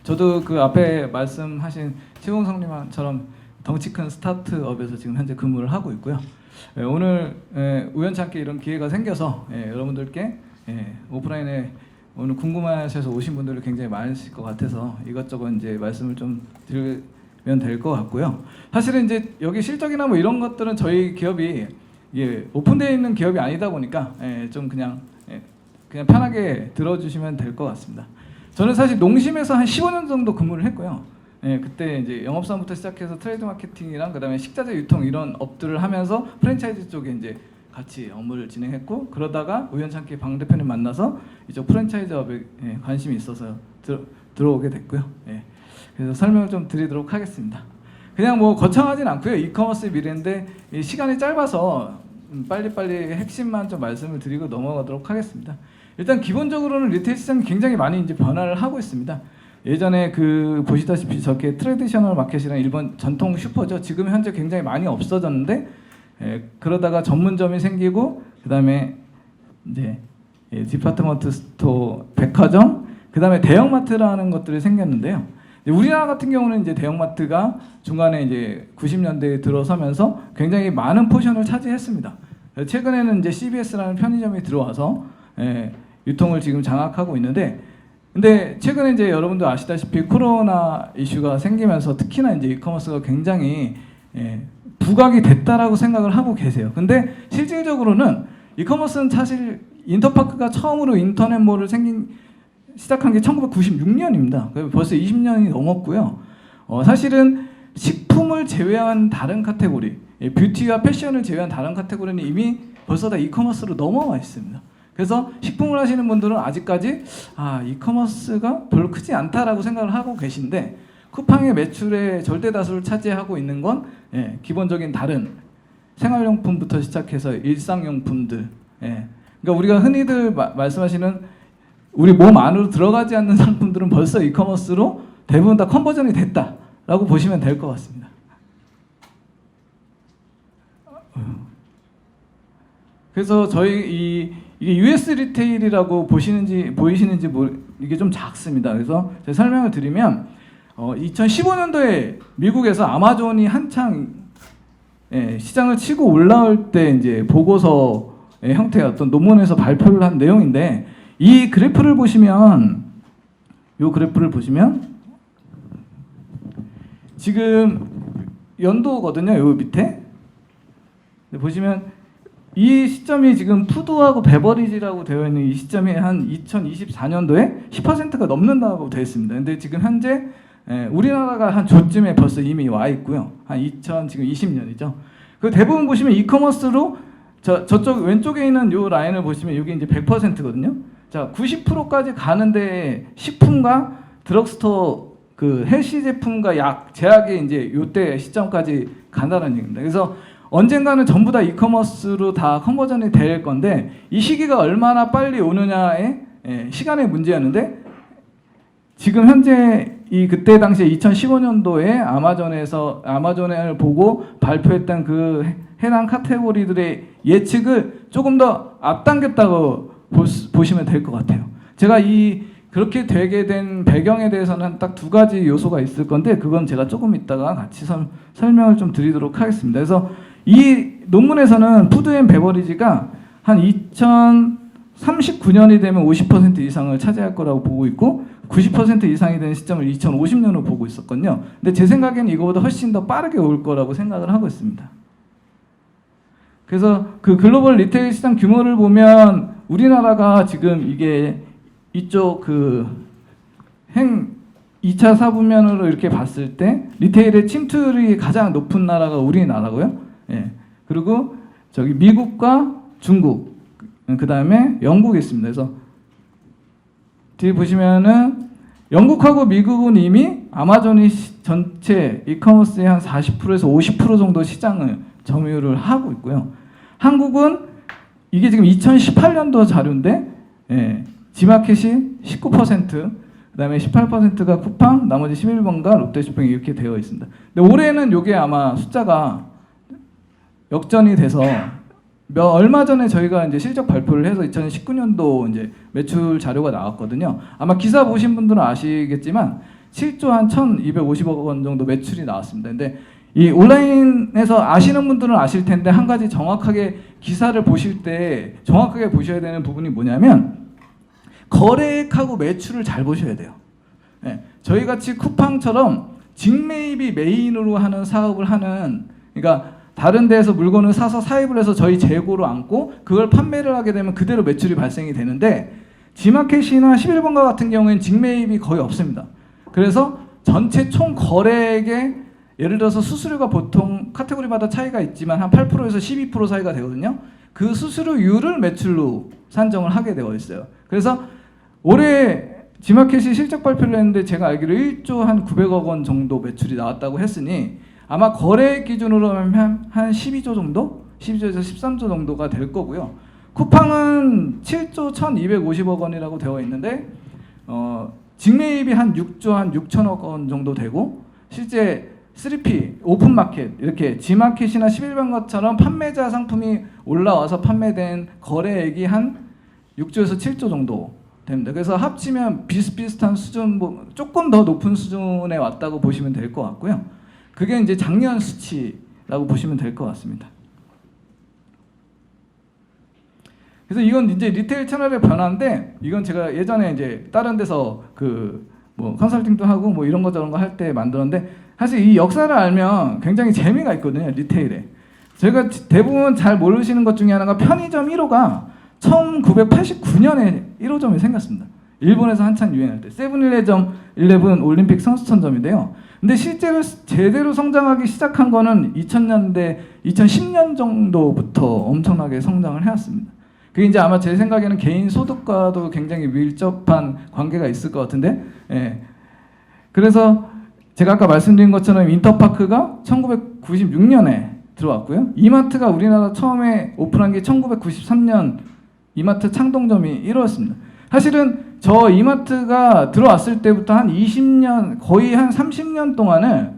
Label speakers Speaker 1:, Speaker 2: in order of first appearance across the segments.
Speaker 1: 저도 그 앞에 말씀하신 최공성님처럼 덩치 큰 스타트업에서 지금 현재 근무를 하고 있고요. 오늘 우연찮게 이런 기회가 생겨서 여러분들께 오프라인에 오늘 궁금하셔서 오신 분들이 굉장히 많으실 것 같아서 이것저것 이제 말씀을 좀 드리면 될 것 같고요. 사실은 이제 여기 실적이나 뭐 이런 것들은 저희 기업이 오픈되어 있는 기업이 아니다 보니까 좀 그냥 편하게 들어주시면 될 것 같습니다. 저는 사실 농심에서 한 15년 정도 근무를 했고요. 그때 이제 영업사원부터 시작해서 트레이드 마케팅이랑 그다음에 식자재 유통 이런 업들을 하면서 프랜차이즈 쪽에 이제 같이 업무를 진행했고, 그러다가 우연찮게 방 대표님 만나서 이쪽 프랜차이즈업에 관심이 있어서 들어오게 됐고요. 그래서 설명을 좀 드리도록 하겠습니다. 그냥 뭐 거창하진 않고요. 이커머스의 미래인데 시간이 짧아서 빨리빨리 핵심만 좀 말씀을 드리고 넘어가도록 하겠습니다. 일단 기본적으로는 리테일 시장이 굉장히 많이 이제 변화를 하고 있습니다. 예전에 그 보시다시피 저렇게 트래디셔널 마켓이랑 일본 전통 슈퍼죠. 지금 현재 굉장히 많이 없어졌는데 그러다가 전문점이 생기고, 그다음에 이제 디파트먼트 스토어, 백화점, 그다음에 대형마트라는 것들이 생겼는데요. 우리나라 같은 경우는 이제 대형마트가 중간에 이제 90년대에 들어서면서 굉장히 많은 포션을 차지했습니다. 최근에는 이제 CBS라는 편의점이 들어와서 유통을 지금 장악하고 있는데, 근데 최근에 이제 여러분도 아시다시피 코로나 이슈가 생기면서 특히나 이제 이커머스가 굉장히 부각이 됐다라고 생각을 하고 계세요. 근데 실질적으로는 이커머스는 사실 인터파크가 처음으로 인터넷몰을 시작한 게 1996년입니다. 벌써 20년이 넘었고요. 사실은 식품을 제외한 다른 카테고리, 뷰티와 패션을 제외한 다른 카테고리는 이미 벌써 다 이커머스로 넘어와 있습니다. 그래서 식품을 하시는 분들은 아직까지 이커머스가 별로 크지 않다라고 생각을 하고 계신데, 쿠팡의 매출의 절대 다수를 차지하고 있는 건 기본적인 다른 생활용품부터 시작해서 일상용품들, 그러니까 우리가 흔히들 말씀하시는 우리 몸 안으로 들어가지 않는 상품들은 벌써 이커머스로 대부분 다 컨버전이 됐다라고 보시면 될 것 같습니다. 그래서 저희 이게 US 리테일이라고 보이시는지 이게 좀 작습니다. 그래서 제가 설명을 드리면 2015년도에 미국에서 아마존이 한창 시장을 치고 올라올 때 이제 보고서 형태의 어떤 논문에서 발표를 한 내용인데, 이 그래프를 보시면 지금 연도거든요. 요 밑에 보시면 이 시점이 지금 푸드하고 베버리지라고 되어 있는 이 시점이 한 2024년도에 10%가 넘는다고 되어 있습니다. 근데 지금 현재 우리나라가 한 조쯤에 벌써 이미 와 있고요. 한 2020년이죠. 그 대부분 보시면 이커머스로 저쪽 왼쪽에 있는 요 라인을 보시면 여기 이제 100%거든요. 자, 90%까지 가는데 식품과 드럭스토어 그 헬시 제품과 약 제약이 이제 요때 시점까지 간다는 얘기입니다. 그래서 언젠가는 전부 다 이커머스로 다 컨버전이 될 건데, 이 시기가 얼마나 빨리 오느냐의 시간의 문제였는데, 지금 현재 그때 당시에 2015년도에 아마존을 보고 발표했던 그 해당 카테고리들의 예측을 조금 더 앞당겼다고 보시면 될 것 같아요. 제가 그렇게 되게 된 배경에 대해서는 딱 두 가지 요소가 있을 건데, 그건 제가 조금 이따가 같이 설명을 좀 드리도록 하겠습니다. 그래서 이 논문에서는 푸드 앤 베버리지가 한 2039년이 되면 50% 이상을 차지할 거라고 보고 있고, 90% 이상이 되는 시점을 2050년으로 보고 있었거든요. 근데 제 생각에는 이거보다 훨씬 더 빠르게 올 거라고 생각을 하고 있습니다. 그래서 그 글로벌 리테일 시장 규모를 보면 우리나라가 지금 이게 이쪽 2차 사부면으로 이렇게 봤을 때 리테일의 침투율이 가장 높은 나라가 우리나라고요. 그리고 저기 미국과 중국, 그 다음에 영국이 있습니다. 그래서 뒤에 보시면은 영국하고 미국은 이미 아마존이 전체 이커머스의 한 40%에서 50% 정도 시장을 점유를 하고 있고요. 한국은 이게 지금 2018년도 자료인데 지마켓이 19%, 그 다음에 18%가 쿠팡, 나머지 11번가 롯데쇼핑 이렇게 되어 있습니다. 근데 올해는 이게 아마 숫자가 역전이 돼서 얼마 전에 저희가 이제 실적 발표를 해서 2019년도 이제 매출 자료가 나왔거든요. 아마 기사 보신 분들은 아시겠지만 7조 한 1,250억 원 정도 매출이 나왔습니다. 근데 이 온라인에서 아시는 분들은 아실 텐데 한 가지 정확하게 기사를 보실 때 정확하게 보셔야 되는 부분이 뭐냐면 거래액하고 매출을 잘 보셔야 돼요. 네, 저희 같이 쿠팡처럼 직매입이 메인으로 하는 사업을 하는, 그러니까 다른 데에서 물건을 사서 사입을 해서 저희 재고로 안고 그걸 판매를 하게 되면 그대로 매출이 발생이 되는데, 지마켓이나 11번가 같은 경우에는 직매입이 거의 없습니다. 그래서 전체 총 거래액의 예를 들어서 수수료가 보통 카테고리마다 차이가 있지만 한 8%에서 12% 사이가 되거든요. 그 수수료율을 매출로 산정을 하게 되어 있어요. 그래서 올해 지마켓이 실적 발표를 했는데 제가 알기로 1조 한 900억 원 정도 매출이 나왔다고 했으니 아마 거래액 기준으로 하면 한 12조 정도? 12조에서 13조 정도가 될 거고요. 쿠팡은 7조 1,250억 원이라고 되어 있는데 직매입이 한 6조 한 6천억 원 정도 되고, 실제 3P, 오픈마켓, 이렇게 지마켓이나 11번가처럼 판매자 상품이 올라와서 판매된 거래액이 한 6조에서 7조 정도 됩니다. 그래서 합치면 비슷비슷한 수준, 뭐 조금 더 높은 수준에 왔다고 보시면 될 것 같고요. 그게 이제 작년 수치라고 보시면 될 것 같습니다. 그래서 이건 이제 리테일 채널의 변화인데, 이건 제가 예전에 이제 다른 데서 그 뭐 컨설팅도 하고 뭐 이런 거 저런 거 할 때 만들었는데, 사실 이 역사를 알면 굉장히 재미가 있거든요, 리테일에. 제가 대부분 잘 모르시는 것 중에 하나가 편의점 1호가 1989년에 1호점이 생겼습니다. 일본에서 한참 유행할 때. 세븐일레븐 올림픽 선수촌점인데요. 근데 실제로 제대로 성장하기 시작한 거는 2000년대, 2010년 정도부터 엄청나게 성장을 해왔습니다. 그게 이제 아마 제 생각에는 개인 소득과도 굉장히 밀접한 관계가 있을 것 같은데, 예. 그래서 제가 아까 말씀드린 것처럼 인터파크가 1996년에 들어왔고요. 이마트가 우리나라 처음에 오픈한 게 1993년 이마트 창동점이 1호였습니다. 사실은 저 이마트가 들어왔을 때부터 한 20년, 거의 한 30년 동안은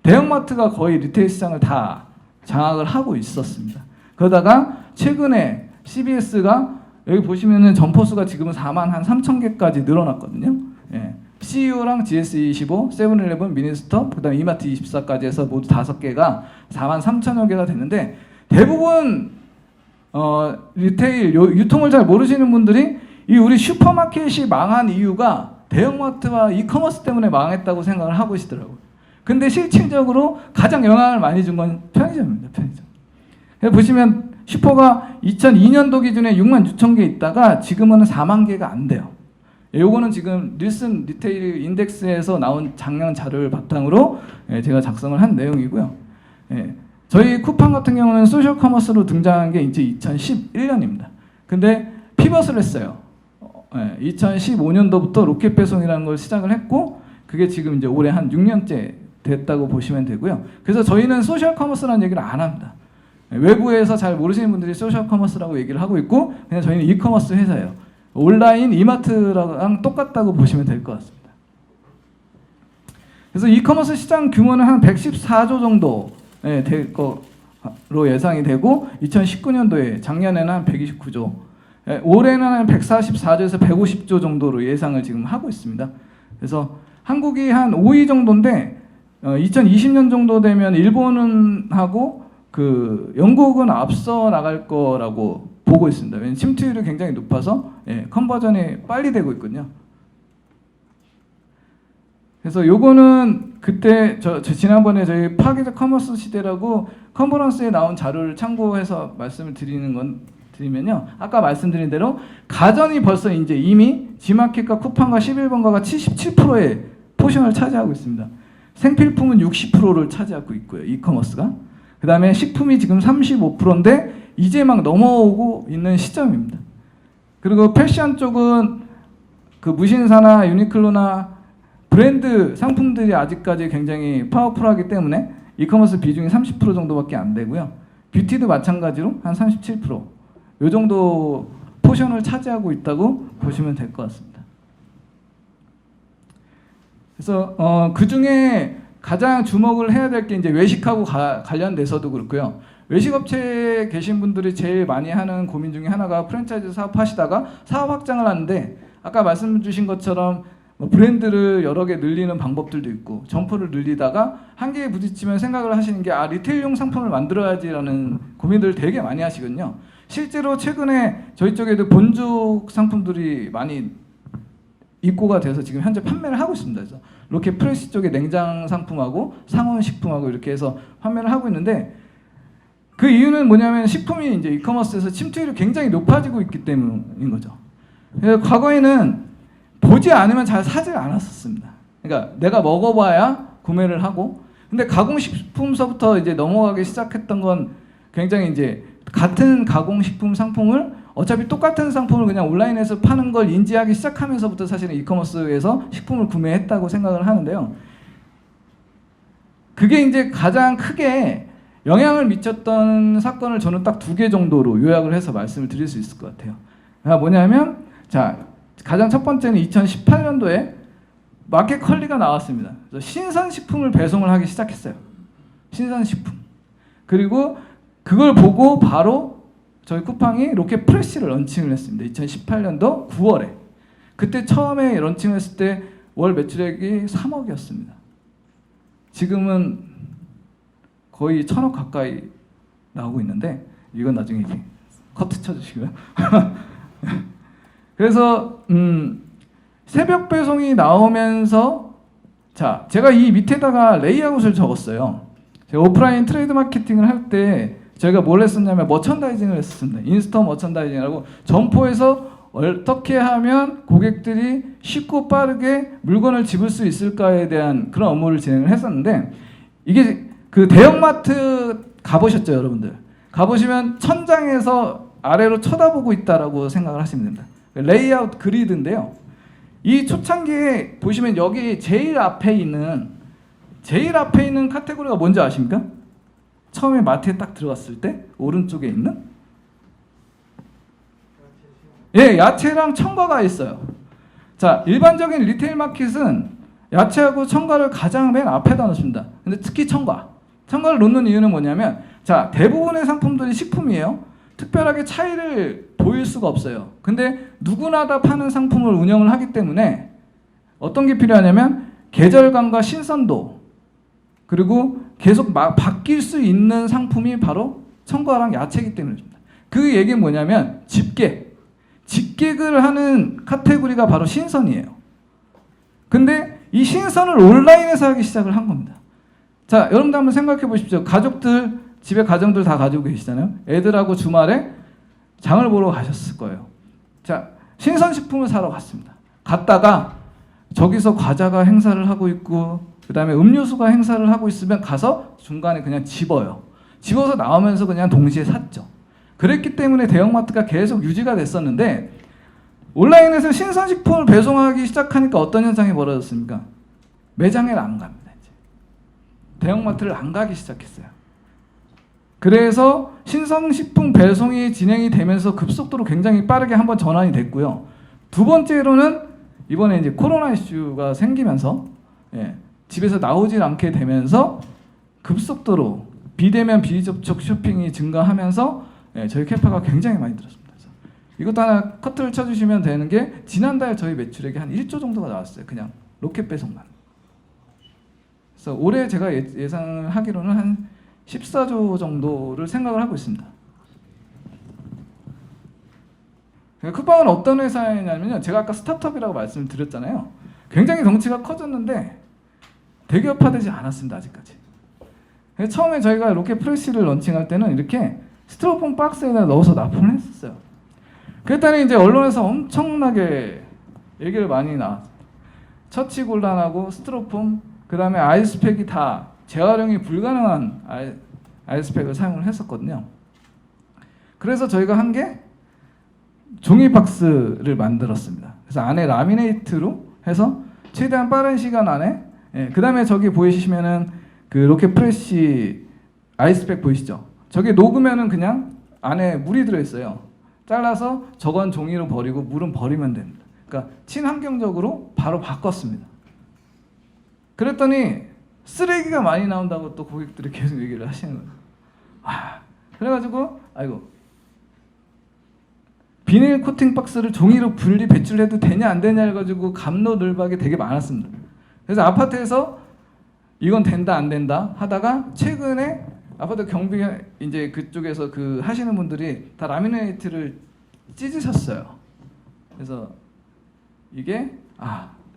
Speaker 1: 대형마트가 거의 리테일 시장을 다 장악을 하고 있었습니다. 그러다가 최근에 CBS가 여기 보시면은 점포수가 지금은 4만 한 3천 개까지 늘어났거든요. 예. CEO랑 GS25, 세븐일레븐, 미니스톱, 그다음에 이마트 24까지 해서 모두 5개가 4만 3천여 개가 됐는데, 대부분 리테일 유통을 잘 모르시는 분들이 이 우리 슈퍼마켓이 망한 이유가 대형마트와 이커머스 때문에 망했다고 생각을 하고 계시더라고요. 근데 실질적으로 가장 영향을 많이 준 건 편의점입니다. 편의점. 보시면 슈퍼가 2002년도 기준에 6만 6천 개 있다가 지금은 4만 개가 안 돼요. 요거는 지금 닐슨 리테일 인덱스에서 나온 작년 자료를 바탕으로 제가 작성을 한 내용이고요. 저희 쿠팡 같은 경우는 소셜 커머스로 등장한 게 이제 2011년입니다. 근데 피벗을 했어요. 2015년도부터 로켓 배송이라는 걸 시작을 했고, 그게 지금 이제 올해 한 6년째 됐다고 보시면 되고요. 그래서 저희는 소셜 커머스라는 얘기를 안 합니다. 외부에서 잘 모르시는 분들이 소셜 커머스라고 얘기를 하고 있고, 그냥 저희는 이커머스 회사예요. 온라인 이마트랑 똑같다고 보시면 될 것 같습니다. 그래서 이커머스 시장 규모는 한 114조 정도 될 거로 예상이 되고, 2019년도에 작년에는 한 129조, 올해는 한 144조에서 150조 정도로 예상을 지금 하고 있습니다. 그래서 한국이 한 5위 정도인데 2020년 정도 되면 일본은 하고 그 영국은 앞서 나갈 거라고 보고 있습니다. 왜냐하면 침투율이 굉장히 높아서 컨버전이 빨리 되고 있거든요. 그래서 요거는 그때 저 지난번에 저희 파괴적 커머스 시대라고 컨퍼런스에 나온 자료를 참고해서 말씀을 드리면요, 아까 말씀드린 대로 가전이 벌써 이제 이미 지마켓과 쿠팡과 11번가가 77%의 포션을 차지하고 있습니다. 생필품은 60%를 차지하고 있고요, 이커머스가. 그 다음에 식품이 지금 35%인데 이제 막 넘어오고 있는 시점입니다. 그리고 패션 쪽은 그 무신사나 유니클로나 브랜드 상품들이 아직까지 굉장히 파워풀하기 때문에 이커머스 비중이 30% 정도밖에 안 되고요. 뷰티도 마찬가지로 한 37%. 이 정도 포션을 차지하고 있다고 보시면 될 것 같습니다. 그래서 그 중에 가장 주목을 해야 될 게 이제 외식하고 관련돼서도 그렇고요. 외식업체에 계신 분들이 제일 많이 하는 고민 중에 하나가 프랜차이즈 사업하시다가 사업 확장을 하는데, 아까 말씀 주신 것처럼 뭐 브랜드를 여러 개 늘리는 방법들도 있고 점포를 늘리다가 한계에 부딪히면 생각을 하시는 게 리테일용 상품을 만들어야지라는 고민들을 되게 많이 하시거든요. 실제로 최근에 저희 쪽에도 본죽 상품들이 많이 입고가 돼서 지금 현재 판매를 하고 있습니다. 그래서 로켓 프레시 쪽에 냉장 상품하고 상온 식품하고 이렇게 해서 판매를 하고 있는데 그 이유는 뭐냐면 식품이 이제 이커머스에서 침투율이 굉장히 높아지고 있기 때문인 거죠. 그래서 과거에는 보지 않으면 잘 사질 않았었습니다. 그러니까 내가 먹어봐야 구매를 하고, 근데 가공식품서부터 이제 넘어가기 시작했던 건 굉장히 이제 같은 가공식품 상품을 어차피 똑같은 상품을 그냥 온라인에서 파는 걸 인지하기 시작하면서부터 사실은 이커머스에서 식품을 구매했다고 생각을 하는데요. 그게 이제 가장 크게 영향을 미쳤던 사건을 저는 딱 2개 정도로 요약을 해서 말씀을 드릴 수 있을 것 같아요. 뭐냐면 자, 가장 첫 번째는 2018년도에 마켓컬리가 나왔습니다. 그래서 신선식품을 배송을 하기 시작했어요. 신선식품. 그리고 그걸 보고 바로 저희 쿠팡이 로켓 프레시를 런칭을 했습니다. 2018년도 9월에. 그때 처음에 런칭을 했을 때 월 매출액이 3억이었습니다. 지금은 거의 1,000억 가까이 나오고 있는데 이건 나중에 이제 커트 쳐주시고요. 그래서 새벽 배송이 나오면서 자, 제가 이 밑에다가 레이아웃을 적었어요. 제가 오프라인 트레이드 마케팅을 할 때 저희가 뭘 했었냐면 머천다이징을 했었습니다. 인스터 머천다이징이라고 점포에서 어떻게 하면 고객들이 쉽고 빠르게 물건을 집을 수 있을까에 대한 그런 업무를 진행을 했었는데 이게 그 대형마트 가보셨죠, 여러분들? 가보시면 천장에서 아래로 쳐다보고 있다라고 생각을 하시면 됩니다. 레이아웃 그리드인데요. 이 초창기에 보시면 여기 제일 앞에 있는 카테고리가 뭔지 아십니까? 처음에 마트에 딱 들어갔을 때 오른쪽에 있는 야채랑 첨가가 있어요. 자, 일반적인 리테일 마켓은 야채하고 첨가를 가장 맨 앞에다 놓습니다. 근데 특히 첨가를 놓는 이유는 뭐냐면 자, 대부분의 상품들이 식품이에요. 특별하게 차이를 보일 수가 없어요. 근데 누구나 다 파는 상품을 운영을 하기 때문에 어떤 게 필요하냐면 계절감과 신선도 그리고 계속 바뀔 수 있는 상품이 바로 첨가랑 야채이기 때문입니다. 그 얘기는 뭐냐면 집객을 하는 카테고리가 바로 신선이에요. 근데 이 신선을 온라인에서 하기 시작을 한 겁니다. 자, 여러분들 한번 생각해 보십시오. 가족들, 집에 가정들 다 가지고 계시잖아요. 애들하고 주말에 장을 보러 가셨을 거예요. 자, 신선식품을 사러 갔습니다. 갔다가 저기서 과자가 행사를 하고 있고 그 다음에 음료수가 행사를 하고 있으면 가서 중간에 그냥 집어서 나오면서 그냥 동시에 샀죠. 그랬기 때문에 대형마트가 계속 유지가 됐었는데 온라인에서 신선식품을 배송하기 시작하니까 어떤 현상이 벌어졌습니까? 매장에 안 갑니다. 이제. 대형마트를 안 가기 시작했어요. 그래서 신선식품 배송이 진행이 되면서 급속도로 굉장히 빠르게 한번 전환이 됐고요. 두 번째로는 이번에 이제 코로나 이슈가 생기면서 집에서 나오질 않게 되면서 급속도로 비대면 비접촉 쇼핑이 증가하면서 저희 캐파가 굉장히 많이 들었습니다. 이것도 하나 커트를 쳐주시면 되는 게 지난달 저희 매출액이 한 1조 정도가 나왔어요. 그냥 로켓 배송만. 그래서 올해 제가 예상을 하기로는 한 14조 정도를 생각을 하고 있습니다. 쿠팡은 어떤 회사냐면요. 제가 아까 스타트업이라고 말씀을 드렸잖아요. 굉장히 덩치가 커졌는데 대기업화되지 않았습니다. 아직까지. 처음에 저희가 로켓 프레시를 런칭할 때는 이렇게 스티로폼 박스에다 넣어서 납품을 했었어요. 그랬더니 이제 언론에서 엄청나게 얘기를 많이 나왔어요. 처치곤란하고 스티로폼, 그 다음에 아이스팩이 다 재활용이 불가능한 아이스팩을 사용을 했었거든요. 그래서 저희가 한 게 종이 박스를 만들었습니다. 그래서 안에 라미네이트로 해서 최대한 빠른 시간 안에 그 다음에 저기 보이시면은 그 로켓 프레시 아이스팩 보이시죠? 저게 녹으면은 그냥 안에 물이 들어있어요. 잘라서 저건 종이로 버리고 물은 버리면 됩니다. 그러니까 친환경적으로 바로 바꿨습니다. 그랬더니 쓰레기가 많이 나온다고 또 고객들이 계속 얘기를 하시는 거예요. 그래가지고 아이고 비닐 코팅 박스를 종이로 분리 배출해도 되냐 안 되냐 해가지고 갑로늘박이 되게 많았습니다. 그래서 아파트에서 이건 된다 안 된다 하다가 최근에 아파트 경비 이제 그쪽에서 그 하시는 분들이 다 라미네이트를 찢으셨어요. 그래서 이게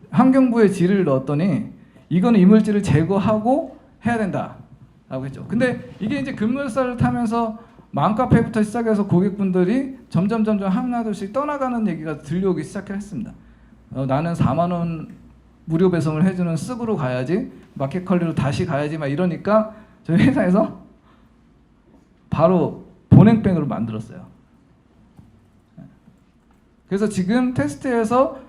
Speaker 1: 환경부에 질의를 넣었더니 이거는 이물질을 제거하고 해야 된다라고 했죠. 근데 이게 이제 급물살을 타면서 맘카페부터 시작해서 고객분들이 점점 하나둘씩 떠나가는 얘기가 들려오기 시작했습니다. 나는 4만 원 무료 배송을 해주는 쓱으로 가야지, 마켓컬리로 다시 가야지 막 이러니까 저희 회사에서 바로 보냉백으로 만들었어요. 그래서 지금 테스트에서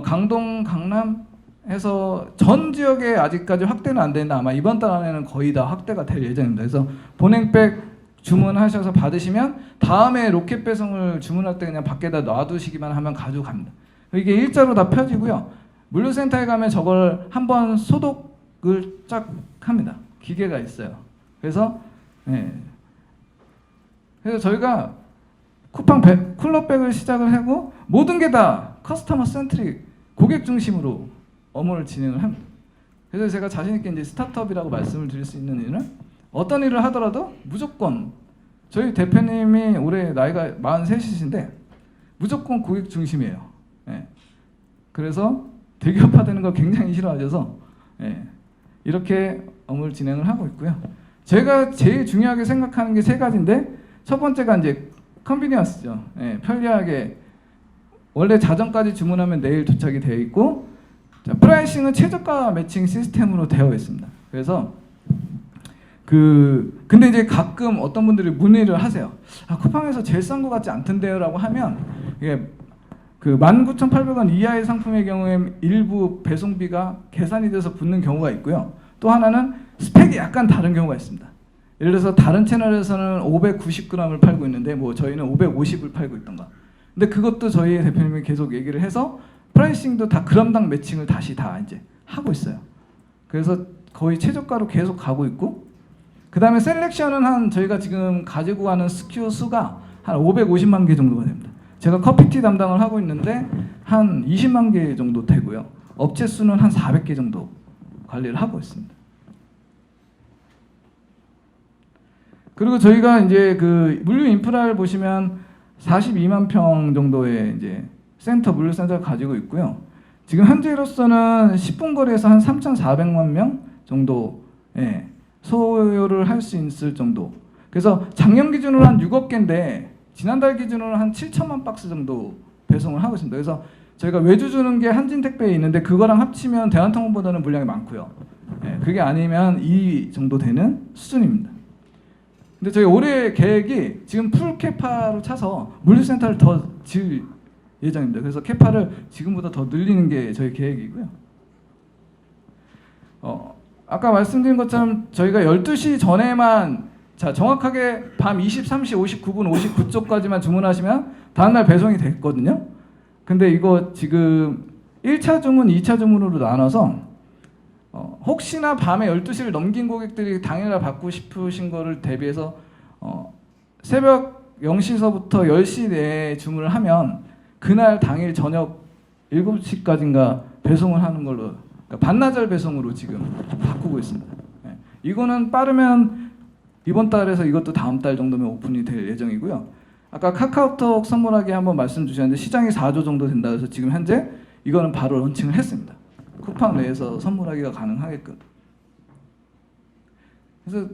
Speaker 1: 강동, 강남에서 전 지역에 아직까지 확대는 안 되는데 아마 이번 달 안에는 거의 다 확대가 될 예정입니다. 그래서 보냉백 주문하셔서 받으시면 다음에 로켓 배송을 주문할 때 그냥 밖에다 놔두시기만 하면 가져갑니다. 이게 일자로 다 펴지고요. 물류센터에 가면 저걸 한번 소독을 쫙 합니다. 기계가 있어요. 그래서 그래서 저희가 쿨러백을 시작을 하고 모든 게 다 커스터머 센트릭, 고객 중심으로 업무를 진행을 합니다. 그래서 제가 자신 있게 이제 스타트업이라고 말씀을 드릴 수 있는 이유는 어떤 일을 하더라도 무조건 저희 대표님이 올해 나이가 43이신데 무조건 고객 중심이에요. 그래서 대기업화되는 걸 굉장히 싫어하셔서 이렇게 업무를 진행을 하고 있고요. 제가 제일 중요하게 생각하는 게 세 가지인데 첫 번째가 이제 컨비니언스죠. 편리하게 원래 자정까지 주문하면 내일 도착이 되어 있고, 자, 프라이싱은 최저가 매칭 시스템으로 되어 있습니다. 그래서 근데 이제 가끔 어떤 분들이 문의를 하세요. 쿠팡에서 제일 싼 것 같지 않던데요라고 하면 이게 19,800원 이하의 상품의 경우에 일부 배송비가 계산이 돼서 붙는 경우가 있고요. 또 하나는 스펙이 약간 다른 경우가 있습니다. 예를 들어서 다른 채널에서는 590g을 팔고 있는데 뭐 저희는 550을 팔고 있던가. 근데 그것도 저희 대표님이 계속 얘기를 해서 프라이싱도 다 그램당 매칭을 다시 다 이제 하고 있어요. 그래서 거의 최저가로 계속 가고 있고, 그 다음에 셀렉션은 저희가 지금 가지고 가는 SKU 수가 한 550만 개 정도가 됩니다. 제가 커피티 담당을 하고 있는데 한 20만 개 정도 되고요. 업체 수는 한 400개 정도 관리를 하고 있습니다. 그리고 저희가 이제 물류 인프라를 보시면 42만 평 정도의 이제 물류 센터를 가지고 있고요. 지금 현재로서는 10분 거리에서 한 3,400만 명 정도 소요를 할 수 있을 정도. 그래서 작년 기준으로 한 6억 개인데 지난달 기준으로 한 7천만 박스 정도 배송을 하고 있습니다. 그래서 저희가 외주 주는 게 한진택배에 있는데 그거랑 합치면 대한통운보다는 물량이 많고요. 그게 아니면 2 정도 되는 수준입니다. 근데 저희 올해 계획이 지금 풀 캐파로 차서 물류센터를 더 지을 예정입니다. 그래서 캐파를 지금보다 더 늘리는 게 저희 계획이고요. 아까 말씀드린 것처럼 저희가 12시 전에만 정확하게 밤 23시 59분 59초까지만 주문하시면 다음날 배송이 됐거든요. 근데 이거 지금 1차 주문, 2차 주문으로 나눠서 혹시나 밤에 12시를 넘긴 고객들이 당일날 받고 싶으신 거를 대비해서 새벽 0시서부터 10시 내에 주문을 하면 그날 당일 저녁 7시까지인가 배송을 하는 걸로, 그러니까 반나절 배송으로 지금 바꾸고 있습니다. 이거는 빠르면 이번 달에서 이것도 다음 달 정도면 오픈이 될 예정이고요. 아까 카카오톡 선물하기 한번 말씀 주셨는데 시장이 4조 정도 된다 해서 지금 현재 이거는 바로 런칭을 했습니다. 쿠팡 내에서 선물하기가 가능하게끔. 그래서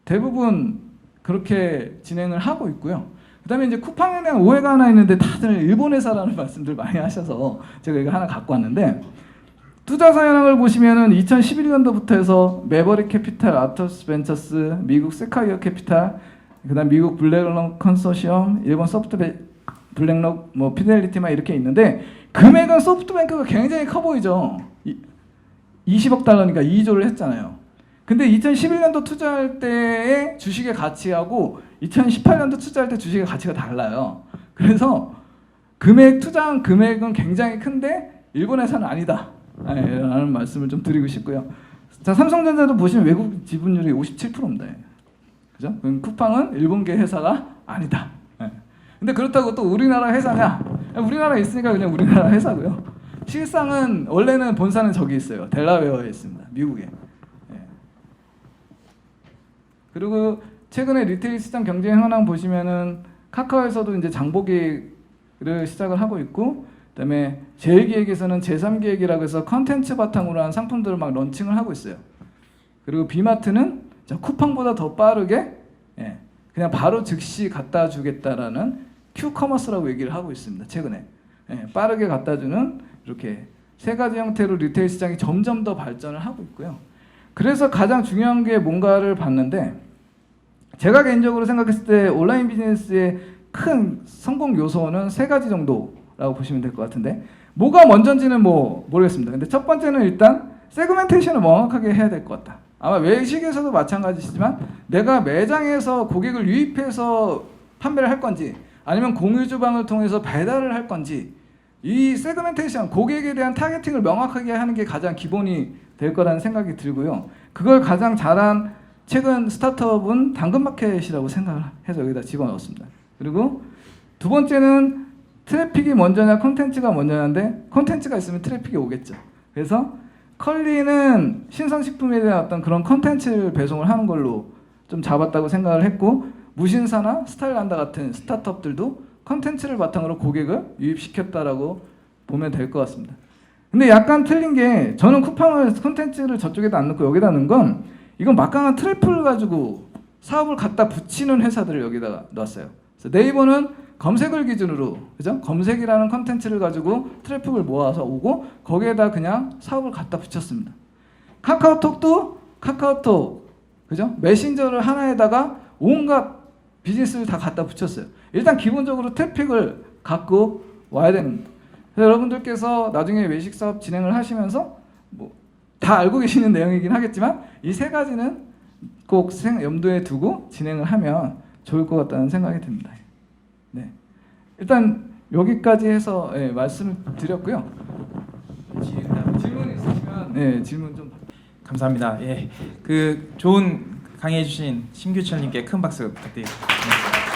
Speaker 1: 대부분 그렇게 진행을 하고 있고요. 그 다음에 이제 쿠팡에 대한 오해가 하나 있는데 다들 일본 회사라는 말씀들 많이 하셔서 제가 이거 하나 갖고 왔는데, 투자 사양을 보시면은 2011년도부터 해서 매버릭 캐피탈, 아토스 벤처스, 미국 세카이어 캐피탈, 그다음 미국 블랙록 컨소시엄, 일본 블랙록, 뭐 피델리티만 이렇게 있는데 금액은 소프트뱅크가 굉장히 커 보이죠. 20억 달러니까 2조를 했잖아요. 근데 2011년도 투자할 때의 주식의 가치하고 2018년도 투자할 때 주식의 가치가 달라요. 그래서 투자한 금액은 굉장히 큰데 일본 회사는 아니다 라는 말씀을 좀 드리고 싶고요. 자, 삼성전자도 보시면 외국 지분율이 57%입니다. 그죠? 그럼 쿠팡은 일본계 회사가 아니다. 근데 그렇다고 또 우리나라 회사냐? 우리나라에 있으니까 그냥 우리나라 회사고요. 실상은 원래는 본사는 저기 있어요. 델라웨어에 있습니다. 미국에. 예. 그리고 최근에 리테일 시장 경쟁 현황 보시면은 카카오에서도 이제 장보기를 시작을 하고 있고, 그다음에 제1기획에서는 제3기획이라고 해서 컨텐츠 바탕으로 한 상품들을 막 런칭을 하고 있어요. 그리고 비마트는 쿠팡보다 더 빠르게 그냥 바로 즉시 갖다 주겠다라는 큐커머스라고 얘기를 하고 있습니다. 최근에 빠르게 갖다 주는 이렇게 세 가지 형태로 리테일 시장이 점점 더 발전을 하고 있고요. 그래서 가장 중요한 게 뭔가를 봤는데, 제가 개인적으로 생각했을 때 온라인 비즈니스의 큰 성공 요소는 세 가지 정도라고 보시면 될 것 같은데, 뭐가 먼저인지는 모르겠습니다. 근데 첫 번째는 일단 세그멘테이션을 명확하게 해야 될 것 같다. 아마 외식에서도 마찬가지시지만 내가 매장에서 고객을 유입해서 판매를 할 건지 아니면 공유 주방을 통해서 배달을 할 건지, 이 세그멘테이션, 고객에 대한 타겟팅을 명확하게 하는 게 가장 기본이 될 거라는 생각이 들고요. 그걸 가장 잘한 최근 스타트업은 당근마켓이라고 생각을 해서 여기다 집어넣었습니다. 그리고 두 번째는 트래픽이 먼저냐 콘텐츠가 먼저냐인데, 콘텐츠가 있으면 트래픽이 오겠죠. 그래서 컬리는 신선식품에 대한 어떤 그런 콘텐츠를 배송을 하는 걸로 좀 잡았다고 생각을 했고, 무신사나 스타일란다 같은 스타트업들도 콘텐츠를 바탕으로 고객을 유입시켰다라고 보면 될 것 같습니다. 근데 약간 틀린 게, 저는 쿠팡을 콘텐츠를 저쪽에다 안 넣고 여기다 넣은 건, 이건 막강한 트래픽을 가지고 사업을 갖다 붙이는 회사들을 여기다가 넣었어요. 그래서 네이버는 검색을 기준으로, 그죠? 검색이라는 컨텐츠를 가지고 트래픽을 모아서 오고 거기에다 그냥 사업을 갖다 붙였습니다. 카카오톡도 카카오톡, 그죠? 메신저를 하나에다가 온갖 비즈니스를 다 갖다 붙였어요. 일단 기본적으로 트래픽을 갖고 와야 되는 거예요. 그래서 여러분들께서 나중에 외식 사업 진행을 하시면서 다 알고 계시는 내용이긴 하겠지만 이 세 가지는 꼭 염두에 두고 진행을 하면 좋을 것 같다는 생각이 듭니다. 네, 일단 여기까지 해서 말씀을 드렸고요. 질문 있으시면 질문 좀.
Speaker 2: 감사합니다. 그 좋은 강의해 주신 심규철님께 큰 박수 부탁드리겠습니다.